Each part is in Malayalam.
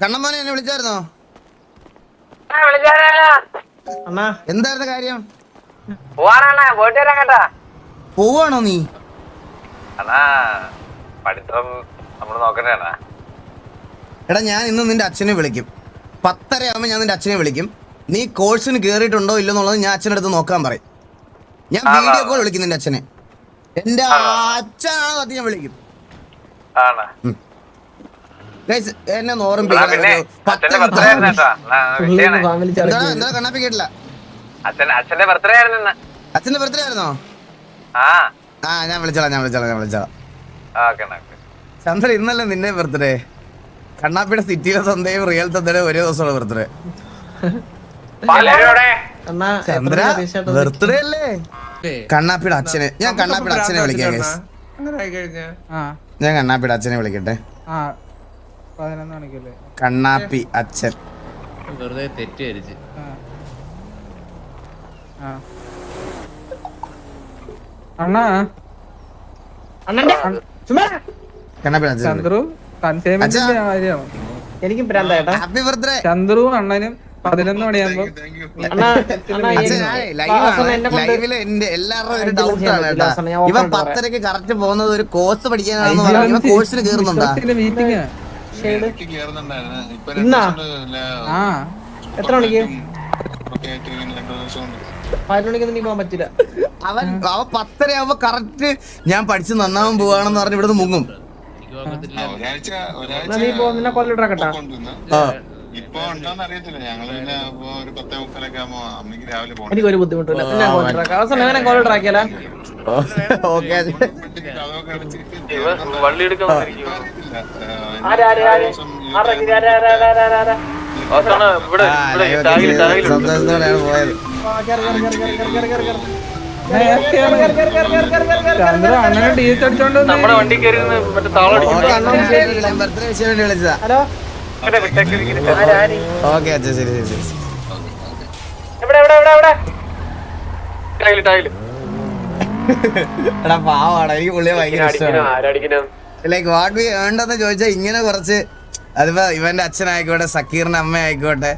കണ്ണമ്മോനെ എന്നെ വിളിച്ചായിരുന്നോ? എന്തായിരുന്നു കാര്യം? പോവാണോ നീ? എടാ ഞാൻ ഇന്ന് നിന്റെ അച്ഛനെ വിളിക്കും. 10:30 ആവുമ്പോ ഞാൻ നിന്റെ അച്ഛനെ വിളിക്കും. നീ കോഴ്സിന് കേറിയിട്ടുണ്ടോ ഇല്ലെന്നുള്ളത് ഞാൻ അച്ഛൻ്റെ അടുത്ത് നോക്കാൻ പറയും. ഞാൻ വീഡിയോ കോൾ വിളിക്കും നിന്റെ അച്ഛനെ. എന്റെ അച്ഛനാണ് സത്യം, ഞാൻ വിളിക്കും. എന്നെ ഓർമ്മിപ്പിക്കണം. കണ്ണാപ്പി കേട്ടില്ല. അച്ഛന്റെ ബർത്ത്ഡേ ആയിരുന്നോ? ഞാൻ വിളിച്ചോളാം. ചന്ദ്ര ഇന്നല്ലേ നിന്റെ ബർത്ത്ഡേ? കണ്ണാപ്പിയുടെ സിറ്റിയിലെ തന്തയും റിയൽ തന്തയുടെ ഒരേ ദിവസമുള്ള ബർത്ത്ഡേ. ചന്ദ്ര ബർത്ത്ഡേ അല്ലേ? കണ്ണാപ്പിയുടെ അച്ഛനെ ഞാൻ വിളിക്കാം. ഞാൻ കണ്ണാപ്പിയുടെ അച്ഛനെ വിളിക്കട്ടെ. കണ്ണാപ്പി അച്ഛൻ വെറുതെ തെറ്റിദ്ധരിച്ച്. എനിക്കും ഹാപ്പി ബർത്ത്ഡേ ചന്ദ്രു അണ്ണനും 11 മണിയാകുമ്പോ. എല്ലാവരും ഒരു ഡൗട്ടാണ് കേട്ടോ. ഇവൻ 10:30 കറക്റ്റ് പോകുന്നത് ഒരു കോഴ്സ് പഠിക്കാനാണെന്ന് പറഞ്ഞാൽ കോഴ്സിന് കേറുന്നുണ്ടോ? എത്ര മണിക്ക്? 5 മണിക്കൊന്നും നീ പോകാൻ പറ്റില്ല. അവൻ 10:30 ആവുമ്പോ കറക്റ്റ് ഞാൻ പഠിച്ച് നന്നാവാൻ പോവാണെന്ന് പറഞ്ഞ് ഇവിടുന്ന് മുങ്ങും. നീ പോ, നിന്നെ കൊല്ലിട്ടാക്കട്ടാ. എനിക്കൊരു ബുദ്ധിമുട്ടില്ല. അവസാനം എങ്ങനെ കൊല്ലിട്ടാക്കിയാലോ? ചന്ദ്ര അണ്ണനെ ഡീസ് അടിച്ചോണ്ട് നമ്മുടെ വണ്ടി കയറി വിളിച്ചതാ. ഓക്കെ അച്ഛാ, ശരി. എടാ പാവാടാ, എനിക്ക് പുള്ളിയെ ഭയങ്കര ഇഷ്ടമാണ്. ലൈക്ക് വാട്ട് വി ഏണ്ടെന്ന് ചോദിച്ചാൽ ഇങ്ങനെ കുറച്ച്, അതിപ്പോ ഇവന്റെ അച്ഛനായിക്കോട്ടെ, സക്കീറിന്റെ അമ്മ ആയിക്കോട്ടെ,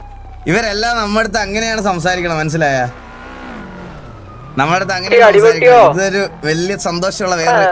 ഇവരെല്ലാം നമ്മുടെ അടുത്ത് അങ്ങനെയാണ് സംസാരിക്കണം. മനസ്സിലായ? നമ്മുടെ അടുത്ത് അങ്ങനെ ഇതൊരു വലിയ സന്തോഷമുള്ള വേറെ